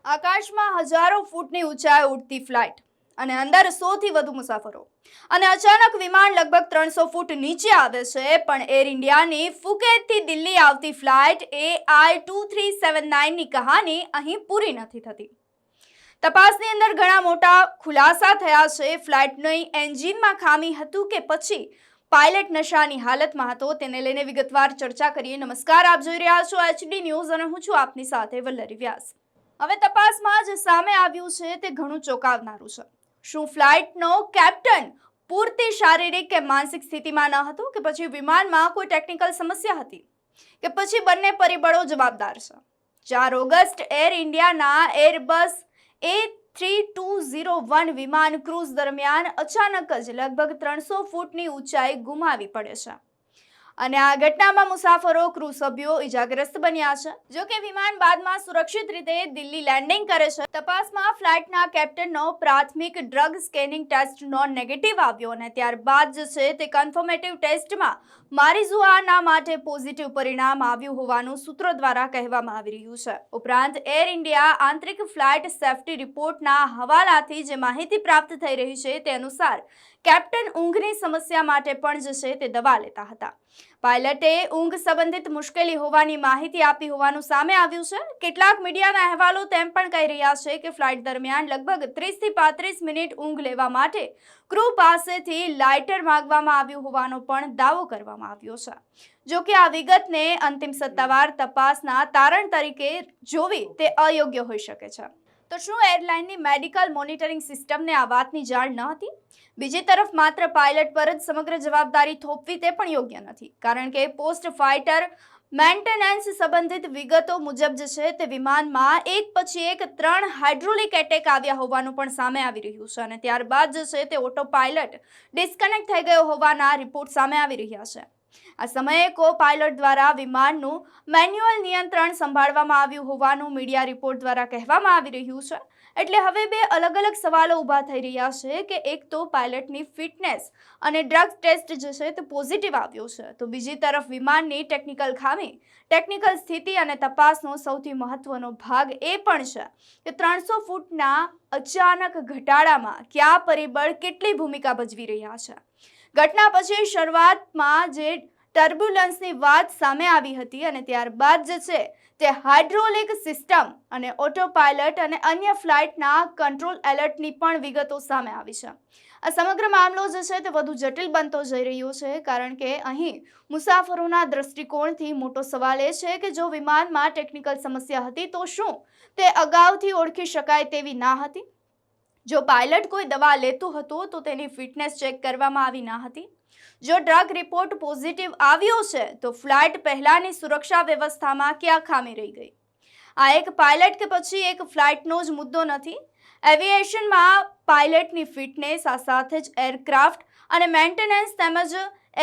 આકાશમાં હજારો ફૂટની ઊંચાઈ ઉડતી ફ્લાઇટ અને અંદર 100 થી વધુ મુસાફરો અને અચાનક વિમાન લગભગ 300 ફૂટ નીચે આવે છે પણ એર ઇન્ડિયાની ફુકેતથી દિલ્હી આવતી ફ્લાઇટ AI2379 ની કહાની અહીં પૂરી નથી થતી। તપાસની અંદર ઘણા મોટા ખુલાસા થયા છે। ફ્લાઇટની એન્જિનમાં ખામી હતું કે પછી પાયલટ નશાની હાલતમાં હતો, તેને લઈને વિગતવાર ચર્ચા કરીએ। નમસ્કાર, આપ જોઈ રહ્યા છો HD ન્યૂઝ અને હું છું આપની સાથે વલ્લરી વ્યાસ। હવે તપાસમાં જે સામે આવ્યું છે તે ઘણું ચોંકાવનારું છે। શું ફ્લાઇટનો કેપ્ટન પૂરતી શારીરિક કે માનસિક સ્થિતિમાં ન હતો કે પછી વિમાનમાં કોઈ ટેકનિકલ સમસ્યા હતી કે પછી બંને પરિબળો જવાબદાર છે? 4 ઓગસ્ટ એર ઇન્ડિયાના એરબસ A3201 વિમાન ક્રૂઝ દરમિયાન અચાનક જ લગભગ 300 ફૂટની ઊંચાઈ ગુમાવી પડે છે અને આ ઘટનામાં મુસાફરો, ક્રૂ સભ્યો ઇજાગ્રસ્ત બન્યા છે। જો કે વિમાન બાદમાં સુરક્ષિત રીતે દિલ્હી લેન્ડિંગ કરે છે। તપાસમાં ફ્લાઇટના કેપ્ટનનો પ્રાથમિક drug scanning test non negative આવ્યો અને ત્યારબાદ જે છે તે કન્ફર્મેટિવ ટેસ્ટમાં મારિઝુઆના માટે પોઝિટિવ પરિણામ આવ્યું હોવાનું સૂત્રો દ્વારા કહેવામાં આવી રહ્યું છે। ઉપરાંત એર ઇન્ડિયા આંતરિક ફ્લાઇટ સેફ્ટી રિપોર્ટના હવાલાથી જે માહિતી પ્રાપ્ત થઈ રહી છે તે અનુસાર કેપ્ટન ઊંઘની સમસ્યા માટે પણ જે છે તે દવા લેતા હતા। પાયલટે ઊંઘ સંબંધિત મુશ્કેલી હોવાની માહિતી આપી હોવાનું સામે આવ્યું છે। કેટલાક મીડિયાના અહેવાલો તેમ પણ કહી રહ્યા છે કે ફ્લાઇટ દરમિયાન લગભગ 30 થી 35 મિનિટ ઊંઘ લેવા માટે ક્રૂ પાસેથી લાઇટર માંગવામાં આવ્યું હોવાનો પણ દાવો કરવામાં આવ્યો છે। જો કે આ વિગતને અંતિમ સત્તાવાર તપાસના તારણ તરીકે જોવી તે અયોગ્ય હોઈ શકે છે। તો શું એરલાઇનની મેડિકલ મોનિટરિંગ સિસ્ટમને આ વાતની જાણ ન હતી? બીજી તરફ માત્ર પાયલટ પર જ સમગ્ર જવાબદારી થોપવી તે પણ યોગ્ય નથી, કારણ કે પોસ્ટ ફાઇટર મેન્ટેનન્સ સંબંધિત વિગતો મુજબ જે છે તે વિમાનમાં એક પછી એક 3 હાઇડ્રોલિક એટેક આવ્યા હોવાનું પણ સામે આવી રહ્યું છે અને ત્યારબાદ જે છે તે ઓટો પાયલટ ડિસ્કનેક્ટ થઈ ગયો હોવાના રિપોર્ટ સામે આવી રહ્યા છે। આ સમયે કો પાયલટ દ્વારા વિમાનનું મેન્યુઅલ નિયંત્રણ સંભાળવામાં આવ્યું હોવાનું મીડિયા રિપોર્ટ દ્વારા કહેવામાં આવી રહ્યું છે। એટલે હવે બે અલગ અલગ સવાલો ઊભા થઈ રહ્યા છે કે એક તો પાયલટની ફિટનેસ અને ડ્રગ ટેસ્ટ જે છે તે પોઝિટિવ આવ્યો છે, તો બીજી તરફ વિમાનની ટેકનિકલ ખામી, ટેકનિકલ સ્થિતિ અને તપાસનો સૌથી મહત્વનો ભાગ એ પણ છે કે 300 ફૂટના અચાનક ઘટાડામાં કયા પરિબળ કેટલી ભૂમિકા ભજવી રહ્યા છે। ઘટના પછી શરૂઆતમાં જે ટર્બ્યુલન્સની વાત સામે આવી હતી અને ત્યારબાદ જે છે તે હાઇડ્રોલિક સિસ્ટમ અને ઓટો પાયલટ અને અન્ય ફ્લાઇટના કંટ્રોલ એલર્ટની પણ વિગતો સામે આવી છે। આ સમગ્ર મામલો જે છે તે વધુ જટિલ બનતો જઈ રહ્યો છે, કારણ કે અહીં મુસાફરોના દૃષ્ટિકોણથી મોટો સવાલ એ છે કે જો વિમાનમાં ટેકનિકલ સમસ્યા હતી તો શું તે અગાઉથી ઓળખી શકાય તેવી ના હતી? જો પાયલટ કોઈ દવા લેતો હતો તો તેની ફિટનેસ ચેક કરવામાં આવી ના હતી? જો ડ્રગ રિપોર્ટ પોઝિટિવ આવ્યો છે તો ફ્લાઇટ પહેલાની સુરક્ષા વ્યવસ્થામાં ક્યાં ખામી રહી ગઈ? આ એક પાયલટ કે પછી એક ફ્લાઇટનો જ મુદ્દો નથી। એવિએશનમાં પાયલટની ફિટનેસ, આ સાથે જ એરક્રાફ્ટ અને મેન્ટેનન્સ તેમજ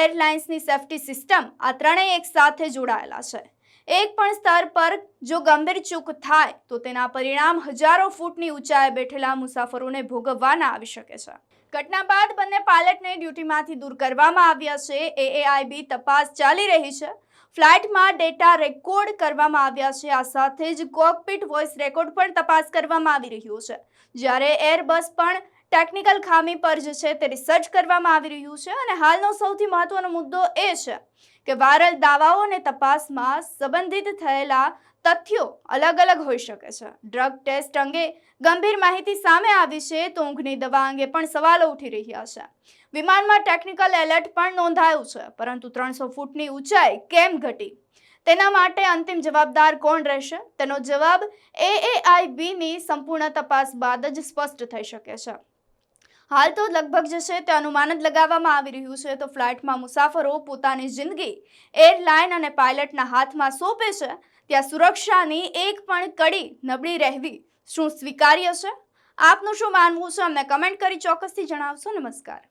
એરલાઇન્સની સેફ્ટી સિસ્ટમ, આ ત્રણેય એક સાથે જોડાયેલા છે। એક પણ સ્તર પર જો ગંભીર ચૂક થાય તો તેના પરિણામ હજારો ફૂટની ઊંચાઈએ બેઠેલા મુસાફરોને ભોગવવાના આવી શકે છે। ઘટના બાદ બંને પાયલટને ડ્યુટીમાંથી દૂર કરવામાં આવ્યા છે। AAIB તપાસ ચાલી રહી છે। ફ્લાઇટમાં ડેટા રેકોર્ડ કરવામાં આવ્યા છે। આ સાથે જ કોકપિટ વોઇસ રેકોર્ડ પણ તપાસ કરવામાં આવી રહ્યો છે, જ્યારે એરબસ પણ ટેકનિકલ ખામી પર જે છે તે રિસર્ચ કરવામાં આવી રહ્યું છે। અને હાલનો સૌથી મહત્વનો મુદ્દો એ છે કે વાયરલ દાવાઓ અને તપાસમાં સંબંધિત થયેલા તથ્યો અલગ અલગ હોઈ શકે છે। ડ્રગ ટેસ્ટ અંગે ગંભીર માહિતી સામે આવી છે તો ઊંઘની દવા અંગે પણ સવાલો ઉઠી રહ્યા છે। વિમાનમાં ટેકનિકલ એલર્ટ પણ નોંધાયું છે, પરંતુ 300 ફૂટની ઊંચાઈ કેમ ઘટી? તેના માટે અંતિમ જવાબદાર કોણ રહેશે? તેનો જવાબ AAIBની સંપૂર્ણ તપાસ બાદ જ સ્પષ્ટ થઈ શકે છે। હાલ તો લગભગ જે છે તે અનુમાન જ લગાવવામાં આવી રહ્યું છે તો ફ્લાઇટમાં મુસાફરો પોતાની જિંદગી એરલાઇન અને પાયલટના હાથમાં સોંપે છે, ત્યાં સુરક્ષાની એક પણ કડી નબળી રહેવી શું સ્વીકાર્ય છે? આપનું શું માનવું છે? અમને કમેન્ટ કરી ચોક્કસથી જણાવશો। નમસ્કાર।